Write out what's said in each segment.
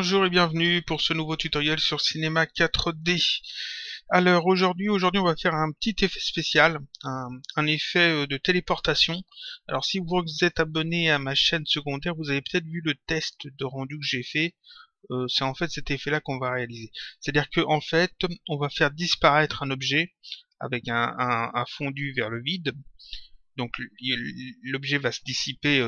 Bonjour et bienvenue pour ce nouveau tutoriel sur Cinema 4D. Alors aujourd'hui on va faire un petit effet spécial, un effet de téléportation. Alors si vous êtes abonné à ma chaîne secondaire, vous avez peut-être vu le test de rendu que j'ai fait. C'est en fait cet effet-là qu'on va réaliser. C'est-à-dire que en fait, on va faire disparaître un objet avec un fondu vers le vide. Donc l'objet va se dissiper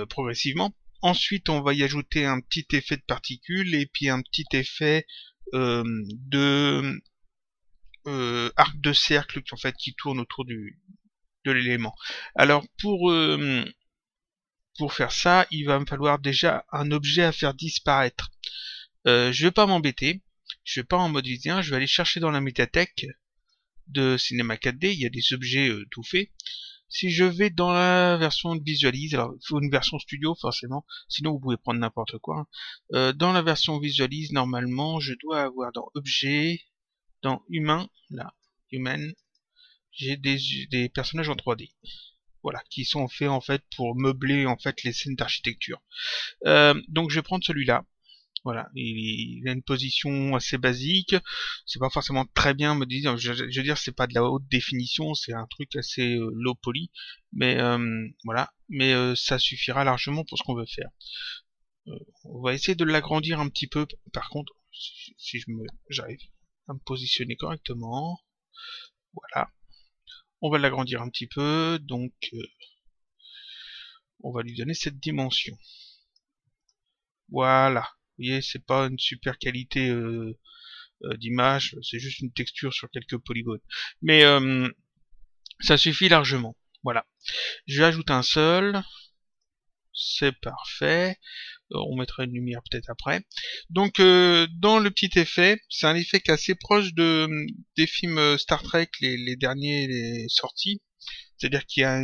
progressivement. Ensuite, on va y ajouter un petit effet de particules et puis un petit effet de arc de cercle en fait qui tourne autour de l'élément. Alors pour faire ça, il va me falloir déjà un objet à faire disparaître. Je vais pas m'embêter, je vais pas en mode visien, je vais aller chercher dans la médiathèque de Cinema 4D, il y a des objets tout faits. Si je vais dans la version de Visualise, alors il faut une version studio forcément, sinon vous pouvez prendre n'importe quoi. Dans la version Visualise, normalement, je dois avoir dans Objet, dans Humain, là, Human, j'ai des personnages en 3D. Voilà, qui sont faits en fait pour meubler en fait les scènes d'architecture. Donc je vais prendre celui-là. Voilà, il a une position assez basique, c'est pas forcément très bien me dire, je veux dire c'est pas de la haute définition, c'est un truc assez low poly, mais voilà, mais ça suffira largement pour ce qu'on veut faire. On va essayer de l'agrandir un petit peu, par contre, si j'arrive à me positionner correctement, voilà, on va l'agrandir un petit peu, donc on va lui donner cette dimension. Voilà. Vous voyez, c'est pas une super qualité d'image, c'est juste une texture sur quelques polygones. Mais ça suffit largement. Voilà. Je vais ajouter un seul. C'est parfait. On mettra une lumière peut-être après. Donc dans le petit effet, c'est un effet qui est assez proche des films Star Trek, les derniers sortis. C'est-à-dire qu'il y a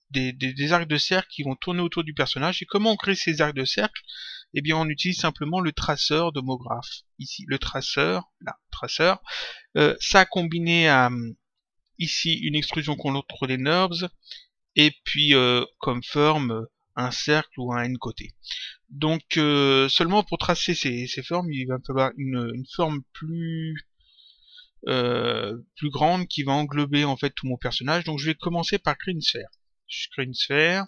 des arcs de cercle qui vont tourner autour du personnage. Et comment on crée ces arcs de cercle? Eh bien, on utilise simplement le traceur d'homographe. Ici, le traceur, là, traceur. Ça combiné à ici une extrusion contre les NURBS et puis comme forme un cercle ou un N côté. Donc seulement pour tracer ces formes, il va falloir une forme plus grande qui va englober en fait tout mon personnage. Donc je vais commencer par créer une sphère. Je crée une sphère,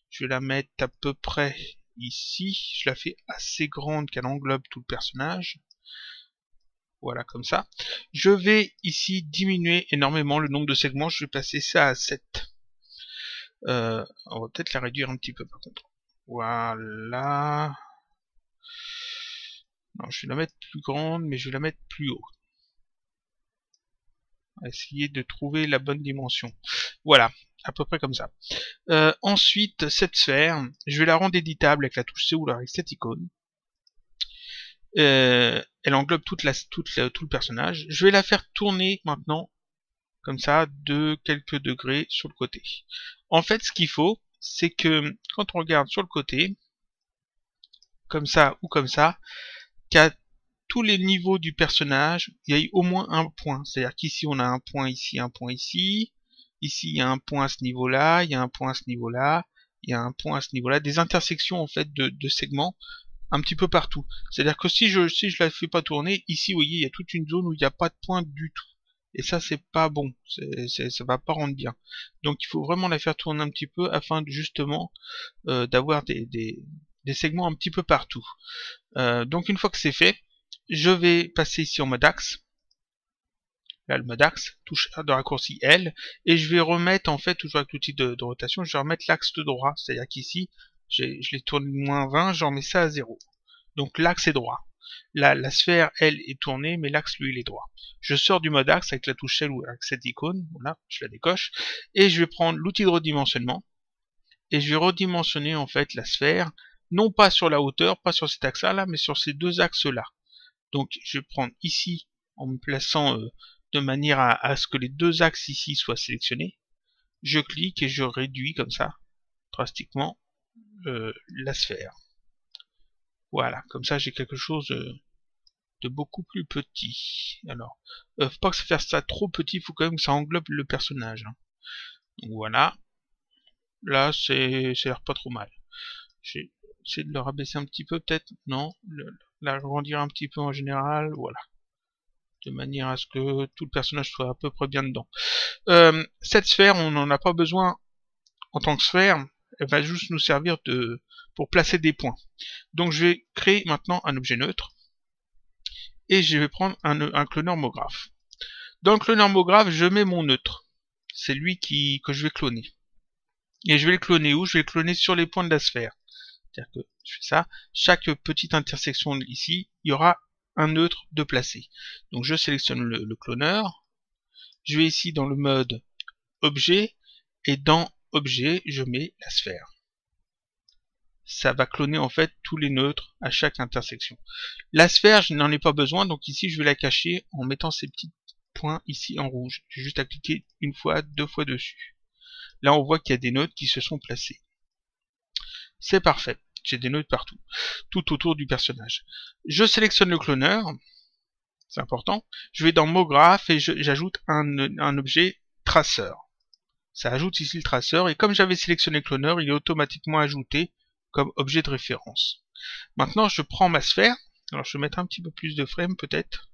je vais la mettre à peu près ici, je la fais assez grande qu'elle englobe tout le personnage. Voilà, comme ça. Je vais ici diminuer énormément le nombre de segments, je vais passer ça à 7. On va peut-être la réduire un petit peu par contre. Voilà. Non, je vais la mettre plus grande, mais je vais la mettre plus haut. On va essayer de trouver la bonne dimension. Voilà, à peu près comme ça. Ensuite, cette sphère, je vais la rendre éditable avec la touche C ou avec cette icône. Elle englobe tout le personnage. Je vais la faire tourner maintenant, comme ça, de quelques degrés sur le côté. En fait, ce qu'il faut, c'est que quand on regarde sur le côté, comme ça ou comme ça, qu'à tous les niveaux du personnage, il y a au moins un point. C'est-à-dire qu'ici, on a un point ici, un point ici. Ici, il y a un point à ce niveau-là, il y a un point à ce niveau-là, il y a un point à ce niveau-là. Des intersections, en fait, de segments un petit peu partout. C'est-à-dire que si je la fais pas tourner, ici, vous voyez, il y a toute une zone où il n'y a pas de point du tout. Et ça, c'est pas bon. Ça va pas rendre bien. Donc, il faut vraiment la faire tourner un petit peu afin de, justement d'avoir des segments un petit peu partout. Donc, une fois que c'est fait, je vais passer ici en mode axe. Là, le mode axe, touche de raccourci L, et je vais remettre, en fait, toujours avec l'outil de rotation, je vais remettre l'axe de droit. C'est-à-dire qu'ici, je l'ai tourné moins 20, j'en mets ça à 0. Donc l'axe est droit. La sphère, elle, est tournée, mais l'axe, lui, il est droit. Je sors du mode axe avec la touche L ou avec cette icône, voilà, je la décoche, et je vais prendre l'outil de redimensionnement, et je vais redimensionner, en fait, la sphère, non pas sur la hauteur, pas sur cet axe-là, mais sur ces deux axes-là. Donc je vais prendre ici, en me plaçant de manière à ce que les deux axes ici soient sélectionnés. Je clique et je réduis comme ça, drastiquement, la sphère. Voilà, comme ça j'ai quelque chose de beaucoup plus petit. Alors, faut pas que ça fasse ça trop petit, il faut quand même que ça englobe le personnage. Hein. Donc voilà. Là, ça a l'air pas trop mal. essayer de le rabaisser un petit peu peut-être. Non, l'agrandir un petit peu en général, voilà. De manière à ce que tout le personnage soit à peu près bien dedans. Cette sphère, on n'en a pas besoin en tant que sphère, elle va juste nous servir pour placer des points. Donc je vais créer maintenant un objet neutre, et je vais prendre un cloneur homographe. Dans le cloneur homographe, je mets mon neutre. C'est lui que je vais cloner. Et je vais le cloner où? Je vais le cloner sur les points de la sphère. C'est-à-dire que je fais ça, chaque petite intersection ici, il y aura un neutre de placé. Donc je sélectionne le cloneur, je vais ici dans le mode objet, et dans objet, je mets la sphère. Ça va cloner en fait tous les neutres à chaque intersection. La sphère, je n'en ai pas besoin, donc ici je vais la cacher en mettant ces petits points ici en rouge. J'ai juste à cliquer une fois, deux fois dessus. Là on voit qu'il y a des neutres qui se sont placés. C'est parfait, j'ai des neutres partout, tout autour du personnage. Je sélectionne le cloneur, c'est important. Je vais dans homographe et j'ajoute un objet traceur. Ça ajoute ici le traceur, et comme j'avais sélectionné le cloneur, il est automatiquement ajouté comme objet de référence. Maintenant, je prends ma sphère. Alors, je vais mettre un petit peu plus de frames, peut-être.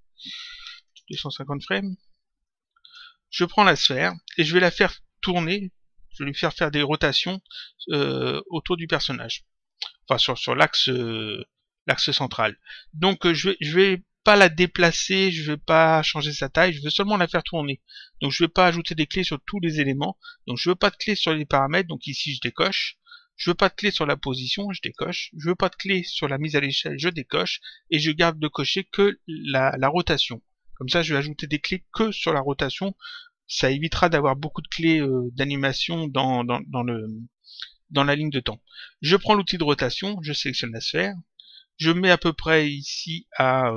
250 frames. Je prends la sphère, et je vais la faire tourner. Je vais lui faire des rotations autour du personnage. Enfin, sur l'axe central. Donc, je vais pas la déplacer, je vais pas changer sa taille, je veux seulement la faire tourner. Donc je vais pas ajouter des clés sur tous les éléments. Donc je veux pas de clés sur les paramètres, donc ici je décoche. Je veux pas de clés sur la position, je décoche. Je veux pas de clés sur la mise à l'échelle, je décoche. Et je garde de cocher que la rotation. Comme ça je vais ajouter des clés que sur la rotation. Ça évitera d'avoir beaucoup de clés d'animation dans la ligne de temps. Je prends l'outil de rotation, je sélectionne la sphère. Je mets à peu près ici à...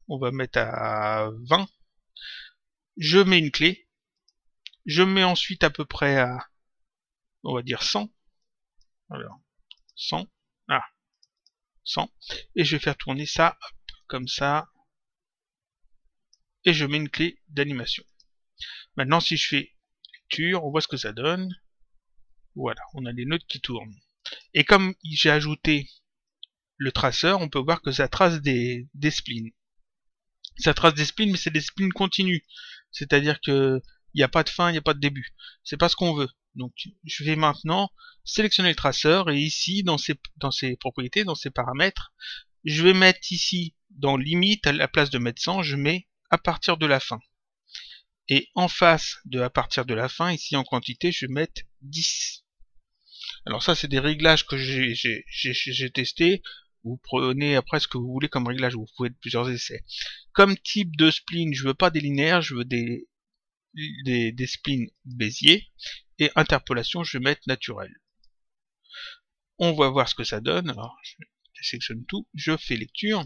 on va mettre à 20. Je mets une clé. Je mets ensuite à peu près à, on va dire 100. Alors, 100. Ah, 100. Et je vais faire tourner ça, hop, comme ça. Et je mets une clé d'animation. Maintenant, si je fais lecture, on voit ce que ça donne. Voilà, on a les neutres qui tournent. Et comme j'ai ajouté le traceur, on peut voir que ça trace des splines. Ça trace des splines, mais c'est des splines continus. C'est-à-dire que il n'y a pas de fin, il n'y a pas de début. C'est pas ce qu'on veut. Donc je vais maintenant sélectionner le traceur, et ici dans ses propriétés, dans ses paramètres, je vais mettre ici dans limite, à la place de mettre 100, je mets à partir de la fin. Et en face de à partir de la fin, ici en quantité, je vais mettre 10. Alors ça c'est des réglages que j'ai testé. Vous prenez après ce que vous voulez comme réglage, vous pouvez être plusieurs essais. Comme type de spline, je veux pas des linéaires, je veux des splines Bézier. Et interpolation, je vais mettre naturel. On va voir ce que ça donne. Alors, je sélectionne tout, je fais lecture.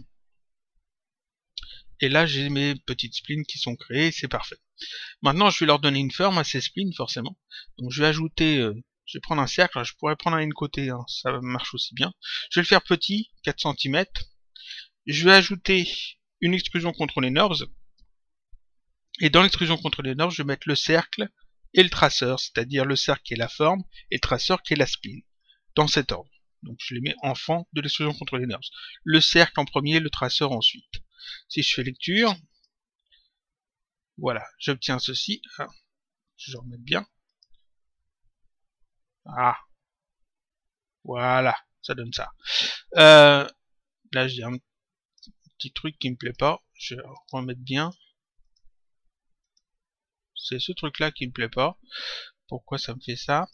Et là, j'ai mes petites splines qui sont créées, c'est parfait. Maintenant, je vais leur donner une forme à ces splines, forcément. Donc, je vais ajouter... je vais prendre un cercle, alors, je pourrais prendre un côté, hein, ça marche aussi bien. Je vais le faire petit, 4 cm. Je vais ajouter une extrusion contrôlée NURBS. Et dans l'extrusion contrôlée NURBS, je vais mettre le cercle et le traceur, c'est-à-dire le cercle qui est la forme et le traceur qui est la spline, dans cet ordre. Donc je les mets en fond de l'extrusion contrôlée NURBS. Le cercle en premier, le traceur ensuite. Si je fais lecture, voilà, j'obtiens ceci. Ah, je remets bien. Ah, voilà, ça donne ça. Là j'ai un petit truc qui me plaît pas, je vais remettre bien. C'est ce truc là qui me plaît pas. Pourquoi ça me fait ça?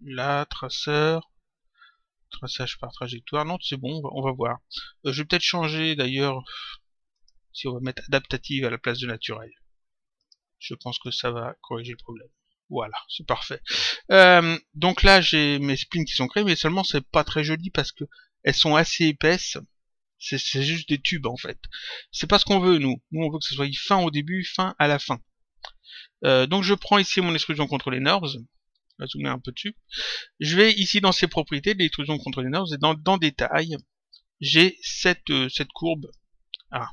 Là, traceur, traçage par trajectoire. Non, c'est bon, on va voir. Je vais peut-être changer d'ailleurs, si on va mettre adaptative à la place de naturel. Je pense que ça va corriger le problème. Voilà, c'est parfait. Donc là, j'ai mes splines qui sont créées, mais seulement c'est pas très joli parce que elles sont assez épaisses. C'est juste des tubes en fait. C'est pas ce qu'on veut nous. Nous on veut que ce soit fin au début, fin à la fin. Donc je prends ici mon extrusion contrôlée NURBS. Je vais zoomer un peu dessus. Je vais ici dans ses propriétés de l'extrusion contrôlée NURBS, et dans détail, j'ai cette courbe. Ah.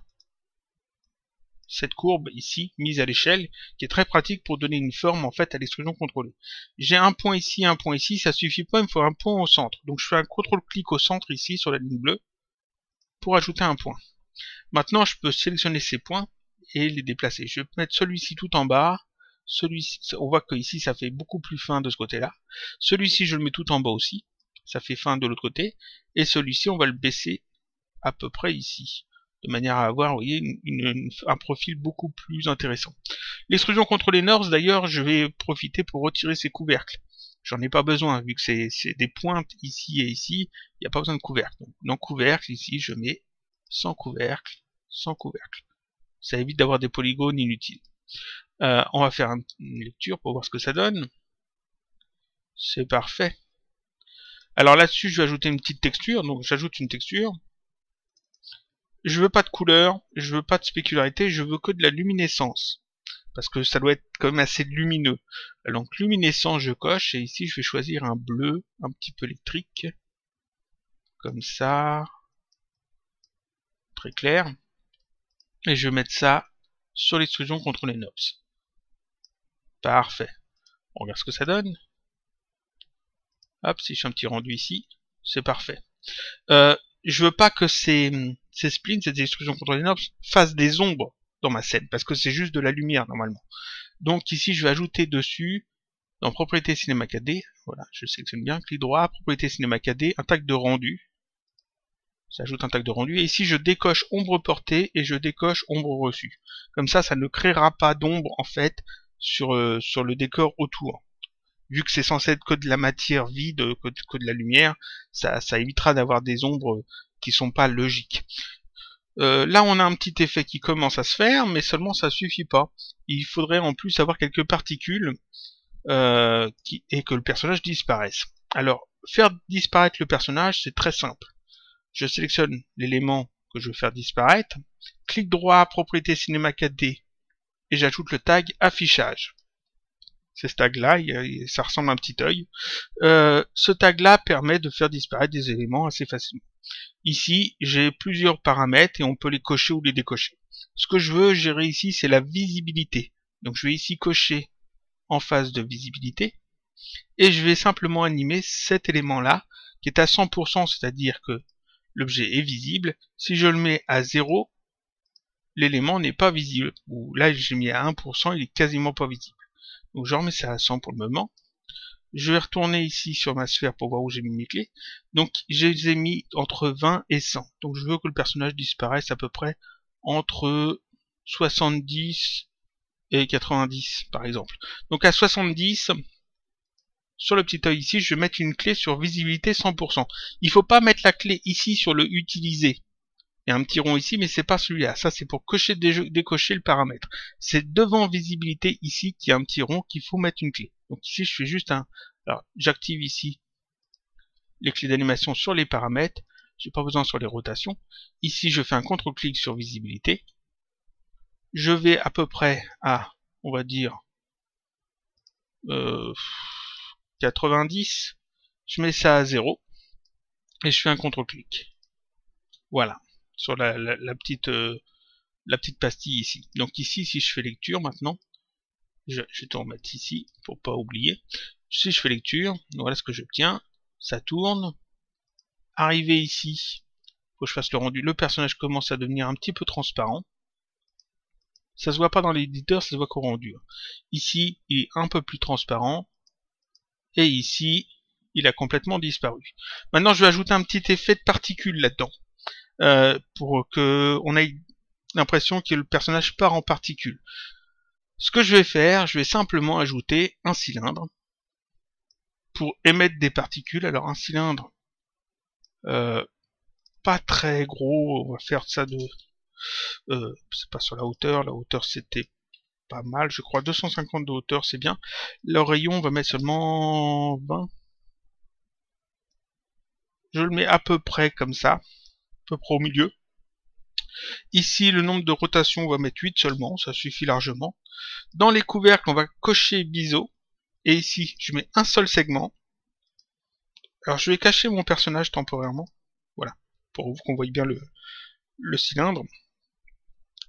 cette courbe ici, mise à l'échelle, qui est très pratique pour donner une forme en fait à l'extrusion contrôlée. J'ai un point ici, ça suffit pas, il me faut un point au centre. Donc je fais un contrôle-clic au centre ici sur la ligne bleue pour ajouter un point. Maintenant je peux sélectionner ces points et les déplacer. Je vais mettre celui-ci tout en bas, celui-ci, on voit que ici ça fait beaucoup plus fin de ce côté-là. Celui-ci je le mets tout en bas aussi, ça fait fin de l'autre côté, et celui-ci on va le baisser à peu près ici, de manière à avoir, vous voyez, un profil beaucoup plus intéressant. L'extrusion contrôlée NURBS, d'ailleurs, je vais profiter pour retirer ces couvercles. J'en ai pas besoin, vu que c'est des pointes ici et ici, il n'y a pas besoin de couvercle. Donc, dans couvercle, ici, je mets sans couvercle, sans couvercle. Ça évite d'avoir des polygones inutiles. On va faire une lecture pour voir ce que ça donne. C'est parfait. Alors là-dessus, je vais ajouter une petite texture, donc j'ajoute une texture. Je veux pas de couleur, je veux pas de spécularité, je veux que de la luminescence. Parce que ça doit être quand même assez lumineux. Donc luminescence, je coche, et ici je vais choisir un bleu, un petit peu électrique. Comme ça. Très clair. Et je vais mettre ça sur l'extrusion contrôlée NURBS. Parfait. On regarde ce que ça donne. Hop, si je fais un petit rendu ici, c'est parfait. Je veux pas que ces splines, ces extrusions contrôlées NURBS, fassent des ombres dans ma scène, parce que c'est juste de la lumière normalement. Donc ici je vais ajouter dessus, dans propriété cinéma 4D, voilà, je sélectionne bien, clic droit, propriété cinéma 4D, un tag de rendu. J'ajoute un tag de rendu, et ici je décoche ombre portée et je décoche ombre reçue. Comme ça ne créera pas d'ombre en fait sur le décor autour. Vu que c'est censé être que de la matière vide, que de la lumière, ça évitera d'avoir des ombres qui sont pas logiques. Là on a un petit effet qui commence à se faire, mais seulement ça suffit pas. Il faudrait en plus avoir quelques particules et que le personnage disparaisse. Alors, faire disparaître le personnage, c'est très simple. Je sélectionne l'élément que je veux faire disparaître, clic droit, propriété cinéma 4D, et j'ajoute le tag affichage. C'est ce tag-là, ça ressemble à un petit œil. Ce tag-là permet de faire disparaître des éléments assez facilement. Ici, j'ai plusieurs paramètres et on peut les cocher ou les décocher. Ce que je veux gérer ici, c'est la visibilité. Donc je vais ici cocher en phase de visibilité et je vais simplement animer cet élément-là qui est à 100%, c'est-à-dire que l'objet est visible. Si je le mets à 0, l'élément n'est pas visible. Ou là, j'ai mis à 1%, il est quasiment pas visible. Donc je remets ça à 100 pour le moment. Je vais retourner ici sur ma sphère pour voir où j'ai mis mes clés. Donc je les ai mis entre 20 et 100. Donc je veux que le personnage disparaisse à peu près entre 70 et 90 par exemple. Donc à 70, sur le petit œil ici, je vais mettre une clé sur visibilité 100%. Il ne faut pas mettre la clé ici sur le utiliser. Il y a un petit rond ici, mais c'est pas celui-là. Ça, c'est pour décocher le paramètre. C'est devant visibilité ici qu'il y a un petit rond qu'il faut mettre une clé. Donc ici, je fais juste un... Alors, j'active ici les clés d'animation sur les paramètres. J'ai pas besoin sur les rotations. Ici, je fais un contrôle-clic sur visibilité. Je vais à peu près à, on va dire, 90. Je mets ça à 0. Et je fais un contrôle-clic. Voilà. Sur la petite pastille ici. Donc ici, si je fais lecture maintenant, je vais tout remettre ici pour pas oublier. Si je fais lecture, voilà ce que j'obtiens. Ça tourne. Arrivé ici, faut que je fasse le rendu. Le personnage commence à devenir un petit peu transparent. Ça se voit pas dans l'éditeur, ça se voit qu'au rendu. Ici, il est un peu plus transparent. Et ici, il a complètement disparu. Maintenant, je vais ajouter un petit effet de particules là-dedans. Pour que on ait l'impression que le personnage part en particules. Ce que je vais faire, je vais simplement ajouter un cylindre pour émettre des particules. Alors un cylindre pas très gros, on va faire ça de... c'est pas sur la hauteur c'était pas mal, je crois 250 de hauteur c'est bien. Le rayon on va mettre seulement 20. Je le mets à peu près comme ça, à peu près au milieu. Ici le nombre de rotations on va mettre 8 seulement, ça suffit largement. Dans les couvercles on va cocher biseau. Et ici je mets un seul segment. Alors je vais cacher mon personnage temporairement. Voilà, pour qu'on voie bien le cylindre.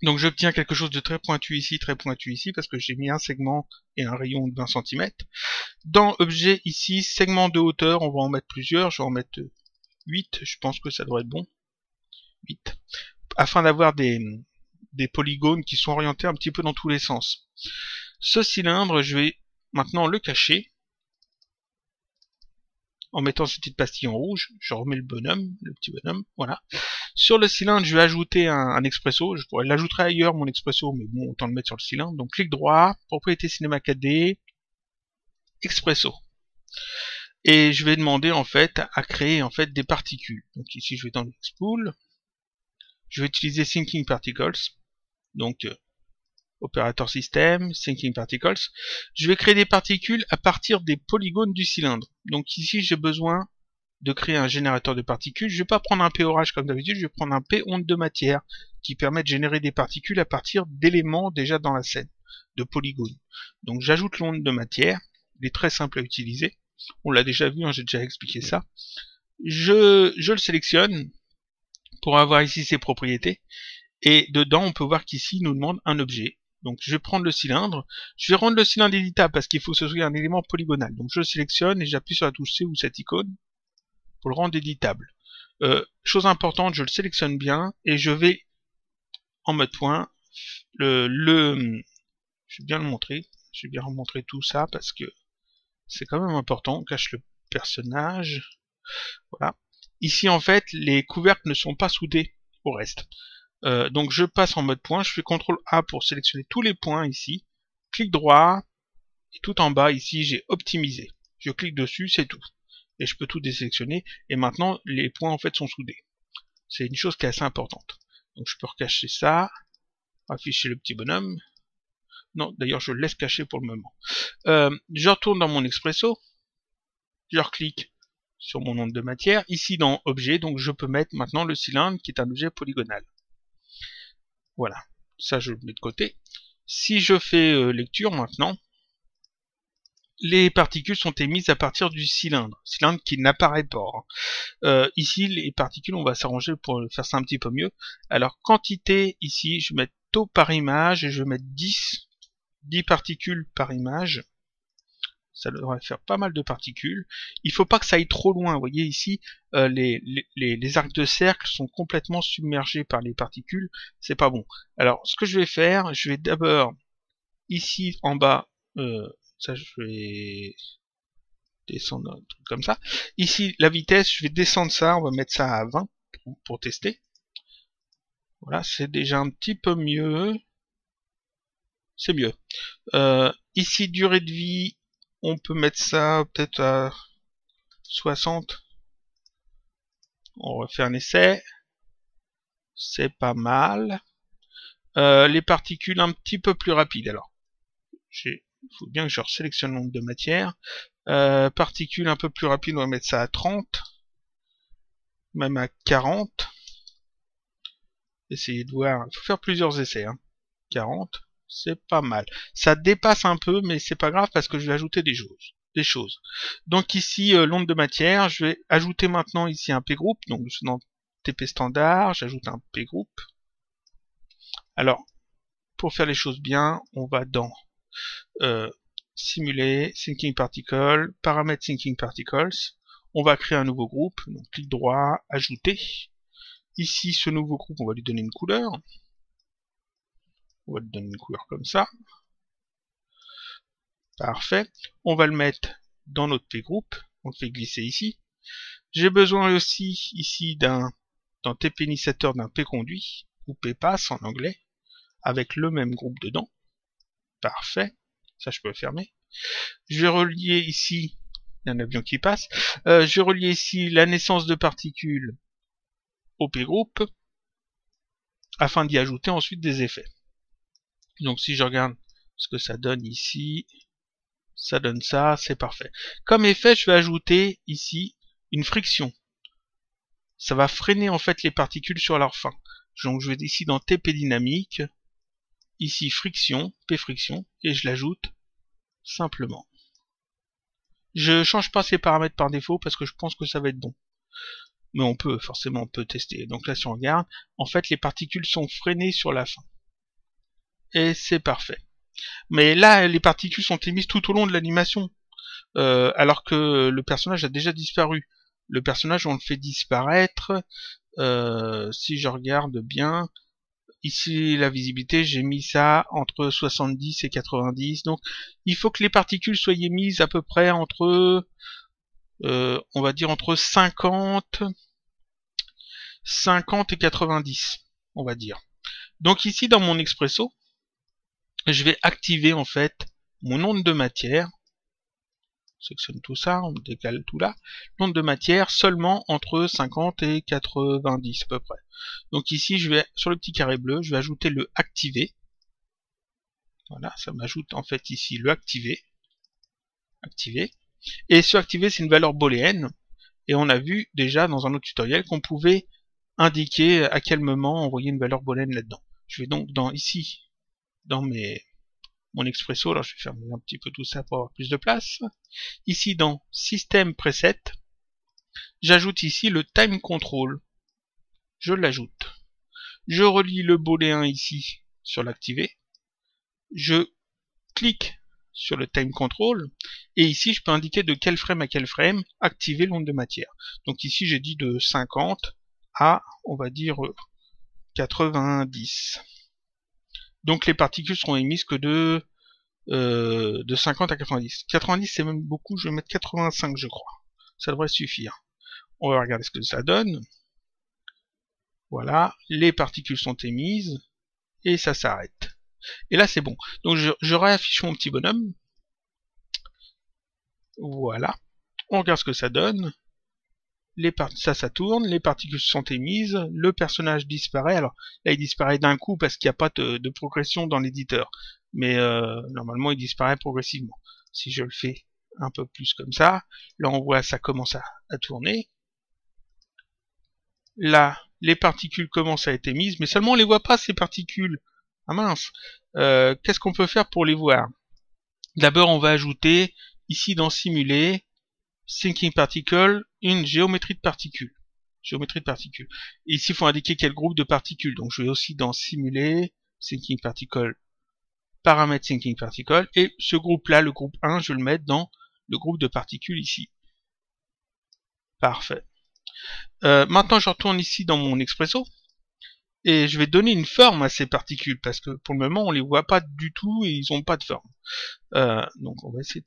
Donc j'obtiens quelque chose de très pointu ici, parce que j'ai mis un segment et un rayon de 20 cm. Dans objet ici, segment de hauteur, on va en mettre plusieurs, je vais en mettre 8, je pense que ça devrait être bon. 8. Afin d'avoir des polygones qui sont orientés un petit peu dans tous les sens. Ce cylindre, je vais maintenant le cacher. En mettant cette petite pastille en rouge, je remets le petit bonhomme, voilà. Sur le cylindre, je vais ajouter un expresso. Je pourrais l'ajouter ailleurs, mon expresso, mais bon, autant le mettre sur le cylindre. Donc, clic droit, propriété cinéma 4D, expresso. Et je vais demander, en fait, à créer, en fait, des particules. Donc, ici, je vais dans l'Expool. Je vais utiliser Thinking Particles. Donc, opérateur système, Thinking Particles. Je vais créer des particules à partir des polygones du cylindre. Donc, ici, j'ai besoin de créer un générateur de particules. Je vais pas prendre un P orage comme d'habitude, je vais prendre un P onde de matière qui permet de générer des particules à partir d'éléments déjà dans la scène, de polygones. Donc j'ajoute l'onde de matière, il est très simple à utiliser. On l'a déjà vu, hein, j'ai déjà expliqué ça. Je le sélectionne pour avoir ici ses propriétés. Et dedans, on peut voir qu'ici, il nous demande un objet. Donc je vais prendre le cylindre, je vais rendre le cylindre éditable parce qu'il faut que ce soit un élément polygonal. Donc je le sélectionne et j'appuie sur la touche C ou cette icône pour le rendre éditable. Chose importante, je le sélectionne bien et je vais en mode point je vais bien le montrer, je vais bien remontrer tout ça parce que c'est quand même important. On cache le personnage, voilà. Ici en fait les couvercles ne sont pas soudés au reste, donc je passe en mode point, je fais CTRL A pour sélectionner tous les points ici, clic droit et tout en bas ici j'ai optimisé, je clique dessus, c'est tout. Et je peux tout désélectionner, et maintenant les points en fait sont soudés. C'est une chose qui est assez importante. Donc je peux recacher ça, afficher le petit bonhomme. Non, d'ailleurs je le laisse cacher pour le moment. Je retourne dans mon expresso, je reclique sur mon onde de matière, ici dans objet, donc je peux mettre maintenant le cylindre qui est un objet polygonal. Voilà, ça je le mets de côté. Si je fais lecture maintenant, les particules sont émises à partir du cylindre qui n'apparaît pas. Ici, les particules, on va s'arranger pour faire ça un petit peu mieux. Alors, quantité, ici, je vais mettre taux par image et je vais mettre 10 particules par image. Ça devrait faire pas mal de particules. Il faut pas que ça aille trop loin. Vous voyez ici, les arcs de cercle sont complètement submergés par les particules. C'est pas bon. Alors, ce que je vais faire, je vais d'abord, ici en bas, ça je vais descendre un truc comme ça. Ici, la vitesse, je vais descendre ça, on va mettre ça à 20 pour tester. Voilà, c'est déjà un petit peu mieux. C'est mieux. Ici, durée de vie, on peut mettre ça peut-être à 60. On refait un essai. C'est pas mal. Les particules un petit peu plus rapides. Alors, il faut bien que je resélectionne le nombre de matière. Particules un peu plus rapides, on va mettre ça à 30. Même à 40. Essayez de voir. Il faut faire plusieurs essais. 40. C'est pas mal. Ça dépasse un peu, mais c'est pas grave parce que je vais ajouter des choses. Donc ici, l'onde de matière, je vais ajouter maintenant ici un P-group. Donc je suis dans TP standard, j'ajoute un P-group. Alors, pour faire les choses bien, on va dans simuler, Thinking Particle, paramètres Thinking Particles. On va créer un nouveau groupe. Donc clic droit, ajouter. Ici, ce nouveau groupe, on va lui donner une couleur. On va lui donner une couleur comme ça. Parfait. On va le mettre dans notre P-group. On le fait glisser ici. J'ai besoin aussi ici dans TP initiateur d'un P-conduit, ou P-pass en anglais, avec le même groupe dedans. Parfait. Ça, je peux le fermer. Je vais relier ici, il y a un avion qui passe. Je vais relier ici la naissance de particules au P-group, afin d'y ajouter ensuite des effets. Donc si je regarde ce que ça donne ici, ça donne ça, c'est parfait. Comme effet, je vais ajouter ici une friction. Ça va freiner en fait les particules sur leur fin. Donc je vais ici dans TP dynamique, ici friction, P friction, et je l'ajoute simplement. Je change pas ces paramètres par défaut parce que je pense que ça va être bon. Mais on peut, forcément, on peut tester. Donc là, si on regarde, en fait, les particules sont freinées sur la fin. et c'est parfait. Mais là, les particules sont émises tout au long de l'animation, alors que le personnage a déjà disparu. Le personnage, on le fait disparaître, si je regarde bien, ici la visibilité, j'ai mis ça entre 70 et 90, donc il faut que les particules soient émises à peu près entre, on va dire entre 50 et 90, on va dire. Donc ici dans mon expresso, je vais activer en fait mon onde de matière. On sélectionne tout ça, on décale tout là. L'onde de matière seulement entre 50 et 90 à peu près. Donc ici, je vais sur le petit carré bleu, je vais ajouter le activer. Voilà, ça m'ajoute en fait ici le activer. Activer. Et ce activer, c'est une valeur booléenne. Et on a vu déjà dans un autre tutoriel qu'on pouvait indiquer à quel moment envoyer une valeur booléenne là-dedans. Je vais donc ici, dans mon expresso, alors je vais fermer un petit peu tout ça pour avoir plus de place. Ici dans système preset, j'ajoute ici le time control. Je l'ajoute. Je relie le booléen ici sur l'activer. Je clique sur le time control et ici je peux indiquer de quel frame à quel frame activer l'onde de matière. Donc ici j'ai dit de 50 à, on va dire, 90. Donc les particules seront émises que de 50 à 90. 90 c'est même beaucoup, je vais mettre 85 je crois. Ça devrait suffire. On va regarder ce que ça donne. Voilà, les particules sont émises et ça s'arrête. Et là c'est bon. Donc je réaffiche mon petit bonhomme. Voilà. On regarde ce que ça donne. Ça tourne, les particules sont émises, le personnage disparaît. Alors là il disparaît d'un coup parce qu'il n'y a pas de progression dans l'éditeur. Mais normalement il disparaît progressivement. Si je le fais un peu plus comme ça, là on voit ça commence à tourner. Là, les particules commencent à être émises, mais seulement on les voit pas ces particules. Ah mince. Qu'est-ce qu'on peut faire pour les voir? D'abord on va ajouter ici dans simuler Thinking Particle, une géométrie de particules. Géométrie de particules. Et ici, il faut indiquer quel groupe de particules. Donc, je vais aussi dans Simuler, Thinking Particle, Paramètres Thinking Particle. Et ce groupe-là, le groupe 1, je vais le mettre dans le groupe de particules ici. Parfait. Maintenant, je retourne ici dans mon expresso. Et je vais donner une forme à ces particules. Parce que pour le moment, on les voit pas du tout et ils n'ont pas de forme. Donc, on va essayer de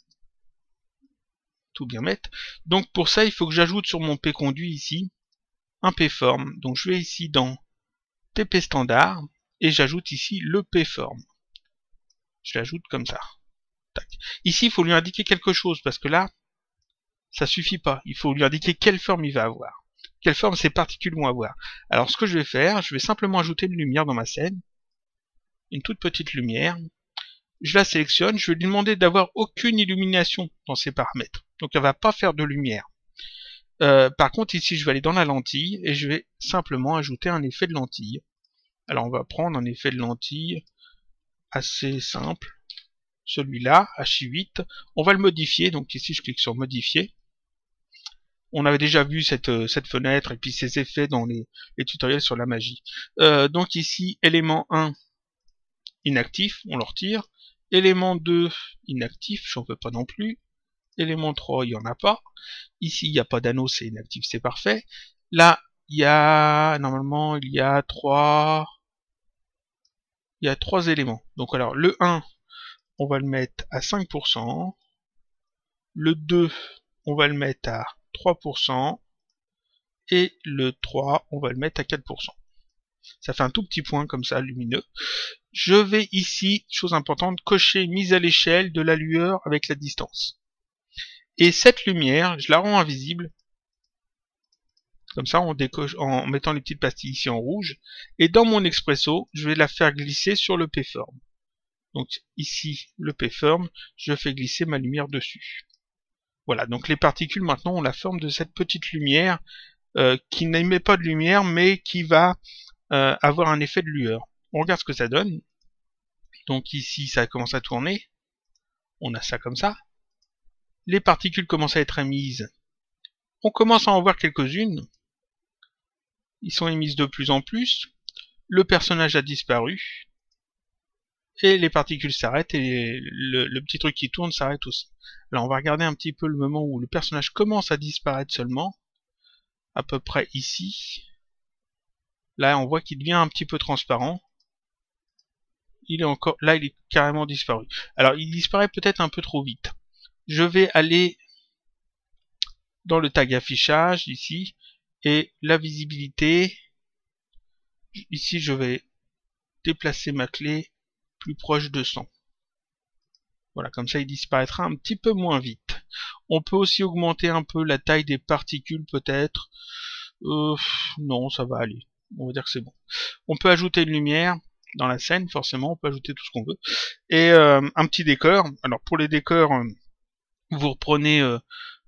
tout bien mettre. Donc pour ça, il faut que j'ajoute sur mon P-conduit ici un P-form. Donc je vais ici dans TP standard et j'ajoute ici le P-form. Je l'ajoute comme ça. Tac. Ici, il faut lui indiquer quelque chose parce que là, ça suffit pas. Il faut lui indiquer quelle forme il va avoir. Quelle forme ces particules vont avoir. Alors ce que je vais faire, je vais simplement ajouter une lumière dans ma scène. Une toute petite lumière. Je la sélectionne, je vais lui demander d'avoir aucune illumination dans ses paramètres. Donc elle va pas faire de lumière. Par contre ici je vais aller dans la lentille et je vais simplement ajouter un effet de lentille. Alors on va prendre un effet de lentille assez simple. Celui-là, HI8. On va le modifier, donc ici je clique sur modifier. On avait déjà vu cette fenêtre et puis ces effets dans les tutoriels sur la magie. Donc ici, élément 1, inactif, on le retire. Élément 2, inactif, j'en veux pas non plus. Élément 3, il n'y en a pas. Ici, il n'y a pas d'anneau, c'est inactif, c'est parfait. Là, normalement, il y a 3 éléments. Donc alors, le 1, on va le mettre à 5%. Le 2, on va le mettre à 3%. Et le 3, on va le mettre à 4%. Ça fait un tout petit point comme ça, lumineux. Je vais ici, chose importante, cocher mise à l'échelle de la lueur avec la distance. Et cette lumière, je la rends invisible. Comme ça, en mettant les petites pastilles ici en rouge. Et dans mon expresso, je vais la faire glisser sur le P-form. Donc ici, le P-form, je fais glisser ma lumière dessus. Voilà, donc les particules maintenant ont la forme de cette petite lumière qui n'émet pas de lumière, mais qui va avoir un effet de lueur. On regarde ce que ça donne. Donc ici, ça commence à tourner. On a ça comme ça. Les particules commencent à être émises. On commence à en voir quelques-unes. Ils sont émises de plus en plus. Le personnage a disparu. et les particules s'arrêtent et le petit truc qui tourne s'arrête aussi. Alors on va regarder un petit peu le moment où le personnage commence à disparaître seulement, à peu près ici. Là on voit qu'il devient un petit peu transparent. Il est encore là, il est carrément disparu. Alors il disparaît peut-être un peu trop vite. Je vais aller dans le tag affichage ici et la visibilité. Ici je vais déplacer ma clé plus proche de 100. Voilà, comme ça il disparaîtra un petit peu moins vite. On peut aussi augmenter un peu la taille des particules peut-être. Non, ça va aller. On va dire que c'est bon. On peut ajouter une lumière dans la scène, forcément, on peut ajouter tout ce qu'on veut. Et un petit décor. Alors pour les décors, vous reprenez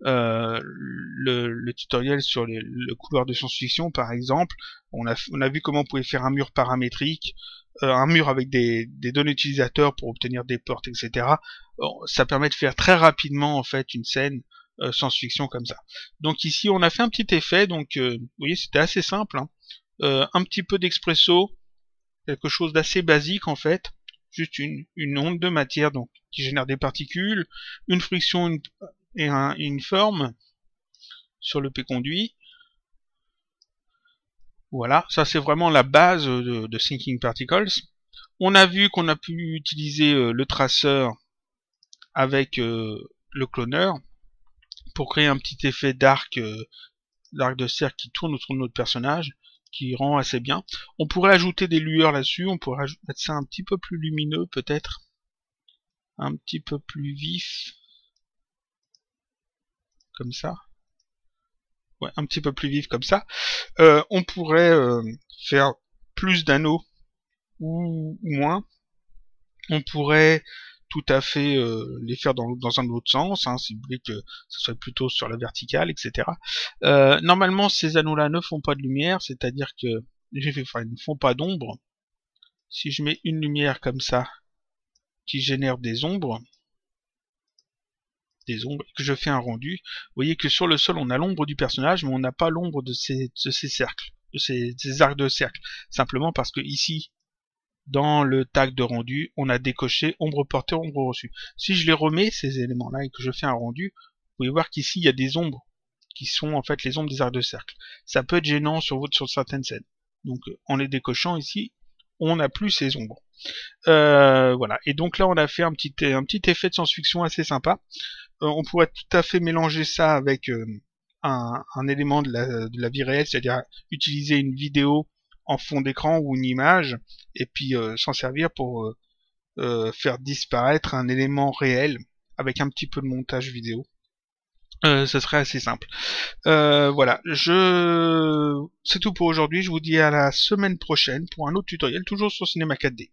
le tutoriel sur le couloir de science-fiction par exemple. On a vu comment on pouvait faire un mur paramétrique, un mur avec des données utilisateurs pour obtenir des portes, etc. Ça permet de faire très rapidement en fait une scène science-fiction comme ça. Donc ici on a fait un petit effet, donc vous voyez c'était assez simple, hein. Un petit peu d'expresso, quelque chose d'assez basique en fait, juste une onde de matière donc qui génère des particules, une friction et une forme sur le P-conduit. Voilà, ça c'est vraiment la base de Thinking Particles. On a vu qu'on a pu utiliser le traceur avec le cloneur pour créer un petit effet d'arc de cercle qui tourne autour de notre personnage, qui rend assez bien. On pourrait ajouter des lueurs là-dessus, on pourrait mettre ça un petit peu plus lumineux peut-être, un petit peu plus vif, comme ça. Ouais, un petit peu plus vif comme ça. On pourrait faire plus d'anneaux ou moins. On pourrait tout à fait les faire dans un autre sens, hein, si vous voulez que ce soit plutôt sur la verticale, etc. Normalement, ces anneaux-là ne font pas de lumière, c'est-à-dire que ils ne font pas d'ombre. Si je mets une lumière comme ça, qui génère des ombres, et que je fais un rendu, vous voyez que sur le sol, on a l'ombre du personnage, mais on n'a pas l'ombre de ces cercles, de ces arcs de cercle. Simplement parce que ici, dans le tag de rendu, on a décoché ombre portée, ombre reçue. Si je les remets, ces éléments-là, et que je fais un rendu, vous pouvez voir qu'ici, il y a des ombres, qui sont en fait les ombres des arcs de cercle. Ça peut être gênant sur certaines scènes. Donc, en les décochant ici, on n'a plus ces ombres. Voilà. Et donc là, on a fait un petit effet de science-fiction assez sympa. On pourrait tout à fait mélanger ça avec un élément de la vie réelle, c'est-à-dire utiliser une vidéo en fond d'écran ou une image, et puis s'en servir pour faire disparaître un élément réel avec un petit peu de montage vidéo. Ce serait assez simple. Voilà, c'est tout pour aujourd'hui. Je vous dis à la semaine prochaine pour un autre tutoriel, toujours sur Cinema 4D.